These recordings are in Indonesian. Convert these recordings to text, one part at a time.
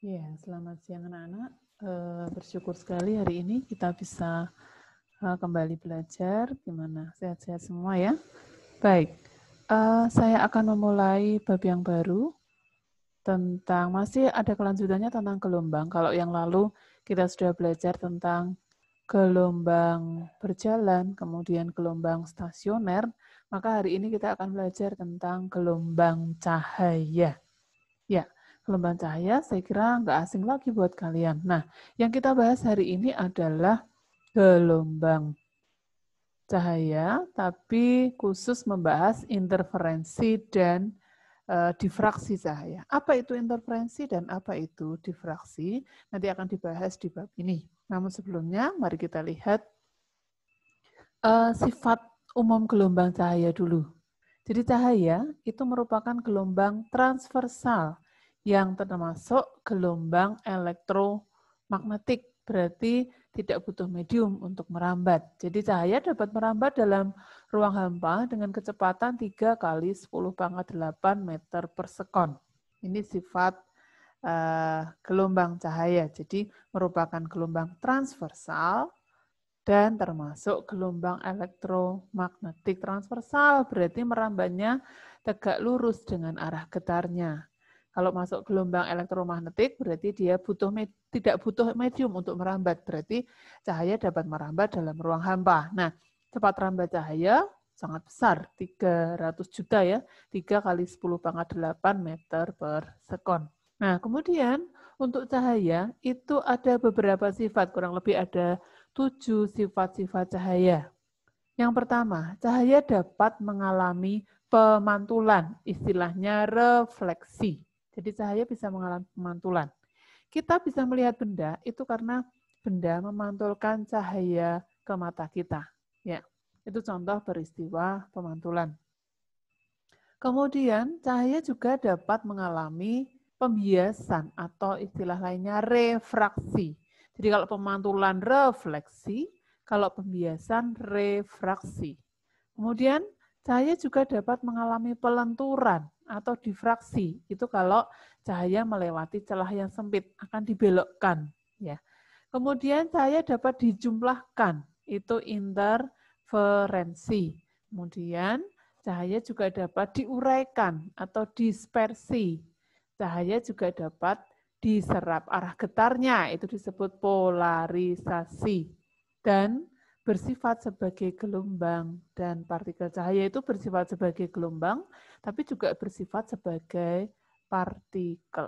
Ya, selamat siang anak-anak. Bersyukur sekali hari ini kita bisa kembali belajar. Gimana? Sehat-sehat semua ya? Baik, saya akan memulai bab yang baru tentang, masih ada kelanjutannya tentang gelombang. Kalau yang lalu kita sudah belajar tentang gelombang berjalan, kemudian gelombang stasioner, maka hari ini kita akan belajar tentang gelombang cahaya. Ya, gelombang cahaya saya kira nggak asing lagi buat kalian. Nah, yang kita bahas hari ini adalah gelombang cahaya, tapi khusus membahas interferensi dan difraksi cahaya. Apa itu interferensi dan apa itu difraksi? Nanti akan dibahas di bab ini. Namun sebelumnya, mari kita lihat sifat umum gelombang cahaya dulu. Jadi cahaya itu merupakan gelombang transversal yang termasuk gelombang elektromagnetik, berarti tidak butuh medium untuk merambat. Jadi cahaya dapat merambat dalam ruang hampa dengan kecepatan 3 kali 10⁸ meter per sekon. Ini sifat gelombang cahaya. Jadi merupakan gelombang transversal dan termasuk gelombang elektromagnetik transversal, berarti merambatnya tegak lurus dengan arah getarnya. Kalau masuk gelombang elektromagnetik, berarti dia tidak butuh medium untuk merambat, berarti cahaya dapat merambat dalam ruang hampa. Nah, cepat rambat cahaya sangat besar, 300 juta ya, 3 kali 10⁸ meter per sekon. Nah, kemudian untuk cahaya itu ada beberapa sifat, kurang lebih ada 7 sifat-sifat cahaya. Yang pertama, cahaya dapat mengalami pemantulan, istilahnya refleksi. Jadi cahaya bisa mengalami pemantulan. Kita bisa melihat benda itu karena benda memantulkan cahaya ke mata kita. Ya, itu contoh peristiwa pemantulan. Kemudian cahaya juga dapat mengalami pembiasan atau istilah lainnya refraksi. Jadi kalau pemantulan refleksi, kalau pembiasan refraksi. Kemudian cahaya juga dapat mengalami pelenturan atau difraksi. Itu kalau cahaya melewati celah yang sempit, akan dibelokkan. Ya. Kemudian cahaya dapat dijumlahkan, itu interferensi. Kemudian cahaya juga dapat diuraikan atau dispersi. Cahaya juga dapat diserap arah getarnya, itu disebut polarisasi. Dan bersifat sebagai gelombang. Dan partikel cahaya itu bersifat sebagai gelombang, tapi juga bersifat sebagai partikel.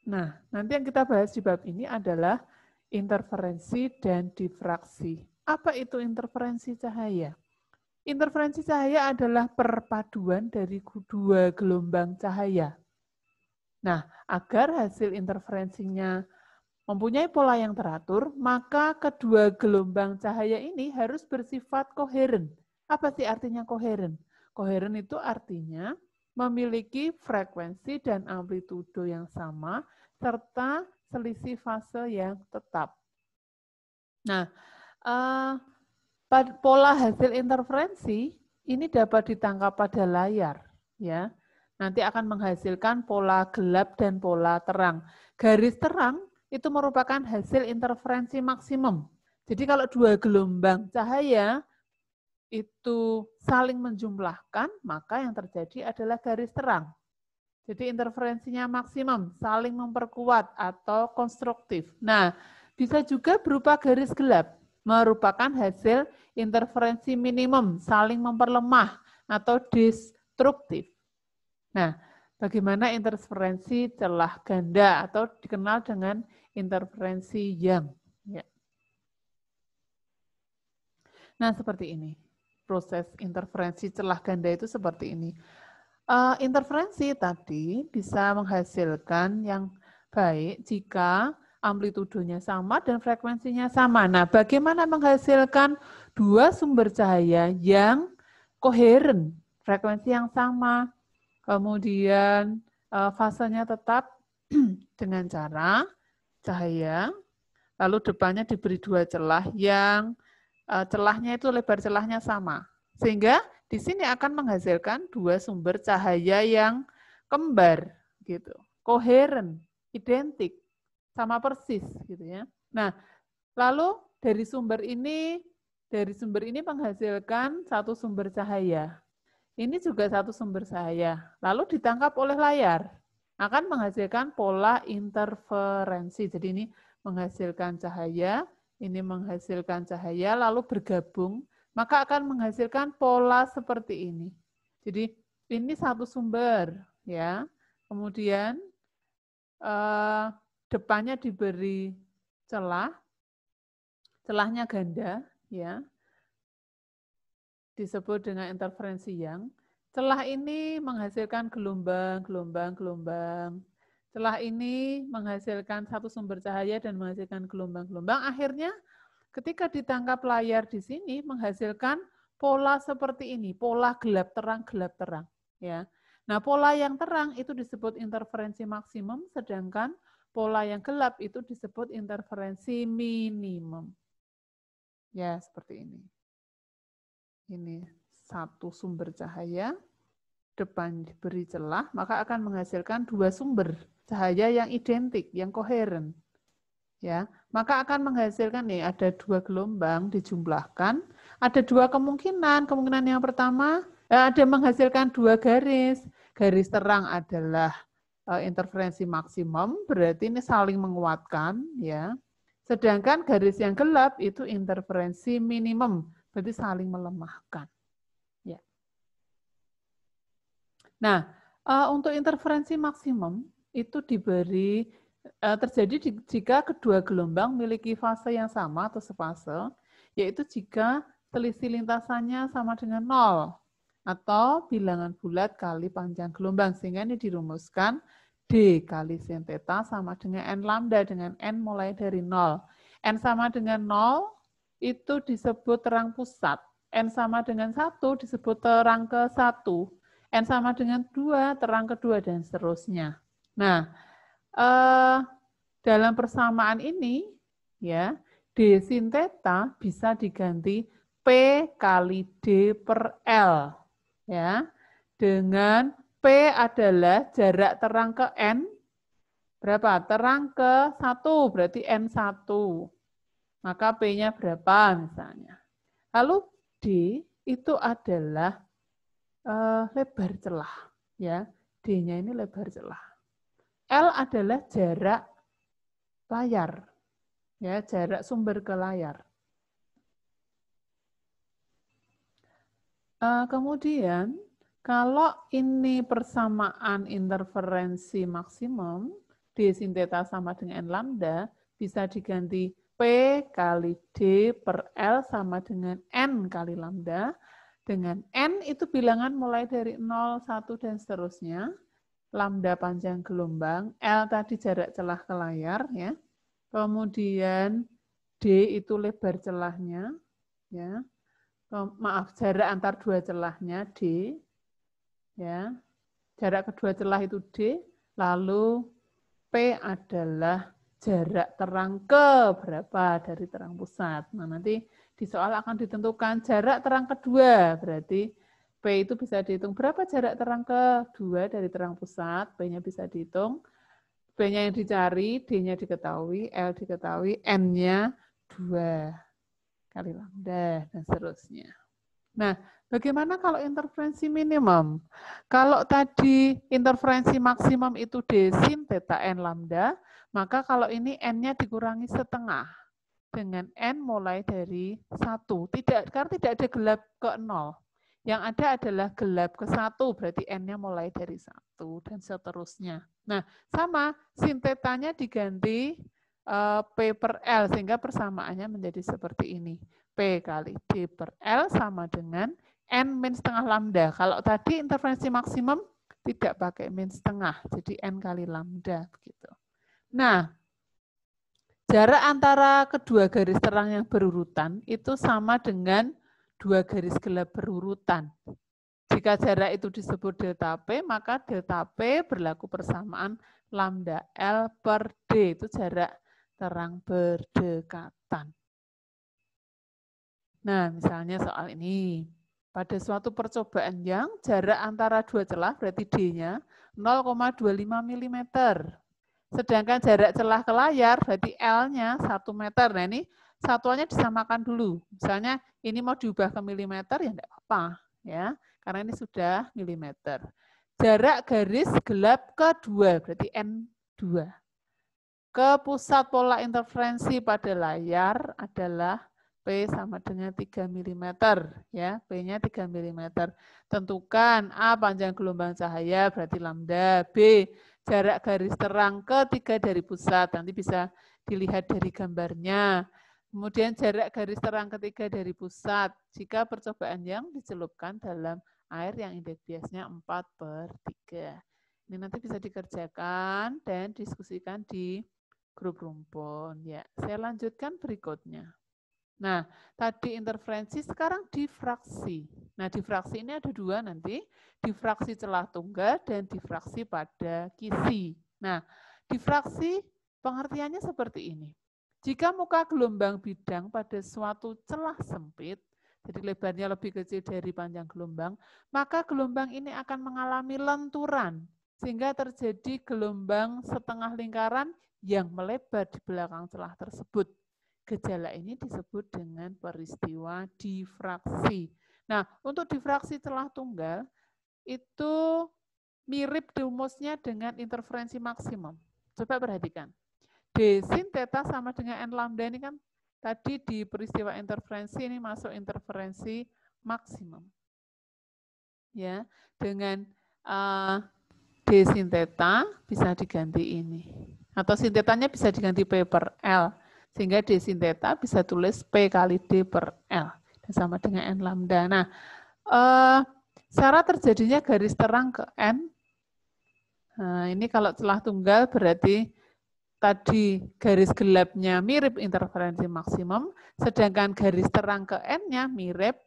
Nah, nanti yang kita bahas di bab ini adalah interferensi dan difraksi. Apa itu interferensi cahaya? Interferensi cahaya adalah perpaduan dari dua gelombang cahaya. Nah, agar hasil interferensinya mempunyai pola yang teratur, maka kedua gelombang cahaya ini harus bersifat koheren. Apa sih artinya koheren? Koheren itu artinya memiliki frekuensi dan amplitudo yang sama, serta selisih fase yang tetap. Nah, pola hasil interferensi ini dapat ditangkap pada layar, ya. Nanti akan menghasilkan pola gelap dan pola terang. Garis terang itu merupakan hasil interferensi maksimum. Jadi kalau dua gelombang cahaya itu saling menjumlahkan, maka yang terjadi adalah garis terang. Jadi interferensinya maksimum, saling memperkuat atau konstruktif. Nah, bisa juga berupa garis gelap, merupakan hasil interferensi minimum, saling memperlemah atau destruktif. Nah, bagaimana interferensi celah ganda atau dikenal dengan interferensi Young. Ya. Nah, seperti ini. Proses interferensi celah ganda itu seperti ini. Interferensi tadi bisa menghasilkan yang baik jika amplitudonya sama dan frekuensinya sama. Nah, bagaimana menghasilkan dua sumber cahaya yang koheren, frekuensi yang sama, kemudian fasenya tetap dengan cara cahaya, lalu depannya diberi dua celah yang celahnya itu lebar celahnya sama. Sehingga di sini akan menghasilkan dua sumber cahaya yang kembar gitu. koheren, identik, sama persis gitu ya. Nah, lalu dari sumber ini menghasilkan satu sumber cahaya. Ini juga satu sumber cahaya. Lalu ditangkap oleh layar, akan menghasilkan pola interferensi. Jadi ini menghasilkan cahaya, ini menghasilkan cahaya, lalu bergabung, maka akan menghasilkan pola seperti ini. Jadi ini satu sumber, ya. Kemudian depannya diberi celah, celahnya ganda, ya, disebut dengan interferensi yang. Celah ini menghasilkan gelombang. Celah ini menghasilkan satu sumber cahaya dan menghasilkan gelombang-gelombang. Akhirnya ketika ditangkap layar di sini menghasilkan pola seperti ini, pola gelap terang. Ya. Nah, pola yang terang itu disebut interferensi maksimum, sedangkan pola yang gelap itu disebut interferensi minimum. Ya, seperti ini. Ini satu sumber cahaya, depan diberi celah, maka akan menghasilkan dua sumber cahaya yang identik, yang koheren. Ya, maka akan menghasilkan nih ada dua gelombang dijumlahkan, ada dua kemungkinan. Kemungkinan yang pertama ada menghasilkan dua garis. Garis terang adalah interferensi maksimum, berarti ini saling menguatkan, ya. Sedangkan garis yang gelap itu interferensi minimum, berarti saling melemahkan. Ya. Nah, untuk interferensi maksimum itu diberi terjadi jika kedua gelombang memiliki fase yang sama atau sefase, yaitu jika selisih lintasannya sama dengan 0 atau bilangan bulat kali panjang gelombang, sehingga ini dirumuskan D kali sin theta sama dengan N lambda, dengan N mulai dari 0. N sama dengan 0 itu disebut terang pusat, N sama dengan 1 disebut terang ke 1, N sama dengan 2 terang kedua, dan seterusnya. Nah, dalam persamaan ini, ya, D sin theta bisa diganti P kali D per L. Ya, dengan P adalah jarak terang ke N, berapa? Terang ke 1, berarti N1. Maka P-nya berapa misalnya. Lalu D itu adalah lebar celah. Ya, D-nya ini lebar celah. L adalah jarak layar. Ya, jarak sumber ke layar. Kemudian, kalau ini persamaan interferensi maksimum, D sin theta sama dengan N lambda, bisa diganti P kali D per L sama dengan N kali lambda. Dengan N itu bilangan mulai dari 0, 1, dan seterusnya. Lambda panjang gelombang, L tadi jarak celah ke layar. Ya. Kemudian D itu lebar celahnya. Ya. Maaf, jarak antar dua celahnya D, ya, jarak kedua celah itu D, lalu P adalah jarak terang ke berapa dari terang pusat. Nah, nanti di soal akan ditentukan jarak terang kedua, berarti P itu bisa dihitung berapa jarak terang kedua dari terang pusat, P-nya bisa dihitung, P-nya yang dicari, D-nya diketahui, L diketahui, N-nya 2 kali lambda, dan seterusnya. Nah, bagaimana kalau interferensi minimum? Kalau tadi interferensi maksimum itu D sin theta N lambda, maka kalau ini N-nya dikurangi setengah dengan N mulai dari 1. Karena tidak ada gelap ke 0. Yang ada adalah gelap ke 1, berarti N-nya mulai dari 1, dan seterusnya. Nah, sama, sin theta-nya diganti P per L, sehingga persamaannya menjadi seperti ini. P kali D per L sama dengan N min setengah lambda. Kalau tadi interferensi maksimum tidak pakai min setengah, jadi N kali lambda. Begitu. Nah, jarak antara kedua garis terang yang berurutan itu sama dengan dua garis gelap berurutan. Jika jarak itu disebut delta P, maka delta P berlaku persamaan lambda L per D, itu jarak terang berdekatan. Nah, misalnya soal ini. Pada suatu percobaan yang jarak antara dua celah, berarti D-nya 0,25 mm. Sedangkan jarak celah ke layar berarti L-nya 1 meter. Nah ini satuannya disamakan dulu. Misalnya ini mau diubah ke milimeter ya enggak apa-apa ya, karena ini sudah milimeter. Jarak garis gelap kedua berarti N2. Ke pusat pola interferensi pada layar adalah P sama dengan 3 mm ya, P-nya 3 mm. Tentukan A panjang gelombang cahaya berarti lambda, B jarak garis terang ketiga dari pusat, nanti bisa dilihat dari gambarnya. Kemudian jarak garis terang ketiga dari pusat jika percobaan yang dicelupkan dalam air yang indeks biasnya 4/3. Ini nanti bisa dikerjakan dan diskusikan di grup rumpun. Ya, saya lanjutkan berikutnya. Nah, tadi interferensi, sekarang difraksi. Nah, difraksi ini ada dua nanti, difraksi celah tunggal dan difraksi pada kisi. Nah, difraksi pengertiannya seperti ini. Jika muka gelombang bidang pada suatu celah sempit, jadi lebarnya lebih kecil dari panjang gelombang, maka gelombang ini akan mengalami lenturan, sehingga terjadi gelombang setengah lingkaran yang melebar di belakang celah tersebut. Gejala ini disebut dengan peristiwa difraksi. Nah, untuk difraksi celah tunggal, itu mirip rumusnya dengan interferensi maksimum. Coba perhatikan. D sin theta sama dengan N lambda ini kan tadi di peristiwa interferensi ini masuk interferensi maksimum. Ya, dengan D sin theta bisa diganti ini. Atau sin tetanya bisa diganti P per L. Sehingga D sin theta bisa tulis P kali D per L. Sama dengan N lambda. Nah, syarat terjadinya garis terang ke N. Nah, ini kalau celah tunggal berarti tadi garis gelapnya mirip interferensi maksimum, sedangkan garis terang ke N-nya mirip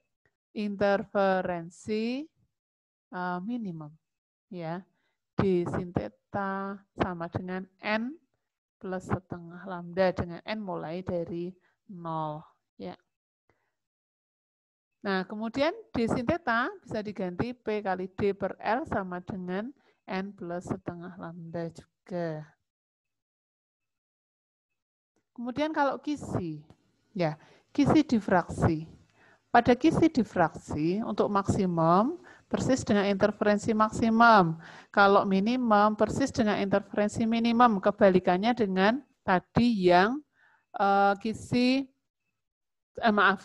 interferensi minimum. Ya, D sin theta sama dengan N plus setengah lambda dengan N mulai dari 0. Ya. Nah, kemudian D sin theta bisa diganti P kali D per L sama dengan N plus setengah lambda juga. Kemudian kalau kisi, ya, kisi difraksi. Pada kisi difraksi untuk maksimum persis dengan interferensi maksimum. Kalau minimum persis dengan interferensi minimum. Kebalikannya dengan tadi yang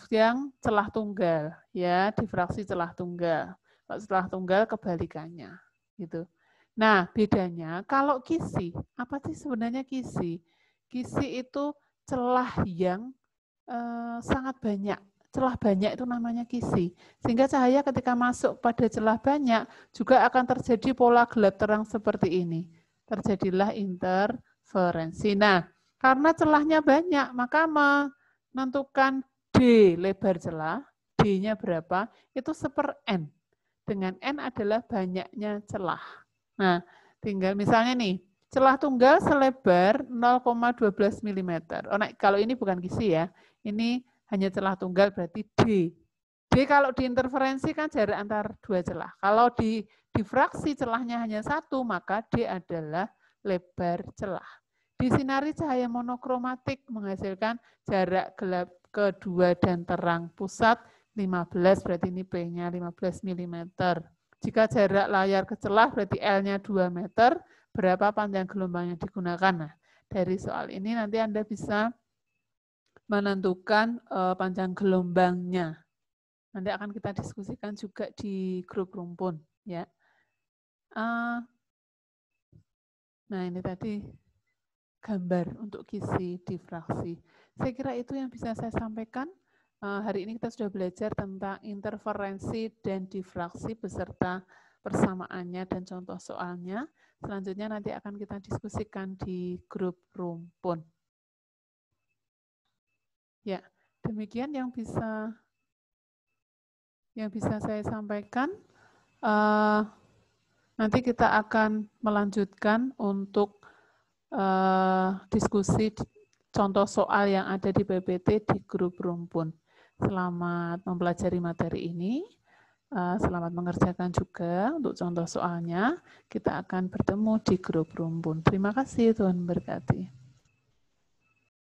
yang celah tunggal, ya, difraksi celah tunggal. Kalau celah tunggal kebalikannya, gitu. Nah, bedanya kalau kisi, apa sih sebenarnya kisi? Kisi itu celah yang sangat banyak. Celah banyak itu namanya kisi. Sehingga cahaya ketika masuk pada celah banyak juga akan terjadi pola gelap terang seperti ini. Terjadilah interferensi. Nah, karena celahnya banyak, maka menentukan D lebar celah, D-nya berapa, itu 1/N. Dengan N adalah banyaknya celah. Nah, tinggal misalnya nih, celah tunggal selebar 0,12 mm. Oh, nah, kalau ini bukan kisi ya, ini hanya celah tunggal berarti D. D kalau diinterferensi kan jarak antar dua celah. Kalau difraksi celahnya hanya 1, maka D adalah lebar celah. Disinari cahaya monokromatik menghasilkan jarak gelap kedua dan terang pusat 15, berarti ini P-nya 15 mm. Jika jarak layar ke celah berarti L-nya 2 meter, berapa panjang gelombang yang digunakan? Nah, dari soal ini nanti Anda bisa menentukan panjang gelombangnya. Nanti akan kita diskusikan juga di grup rumpun. Ya. Nah, ini tadi gambar untuk kisi difraksi. Saya kira itu yang bisa saya sampaikan. Hari ini kita sudah belajar tentang interferensi dan difraksi beserta persamaannya dan contoh soalnya. Selanjutnya nanti akan kita diskusikan di grup rumpun. Ya, demikian yang bisa saya sampaikan. Nanti kita akan melanjutkan untuk diskusi contoh soal yang ada di PPT di grup rumpun. Selamat mempelajari materi ini. Selamat mengerjakan juga untuk contoh soalnya. Kita akan bertemu di grup rumpun. Terima kasih, Tuhan berkati.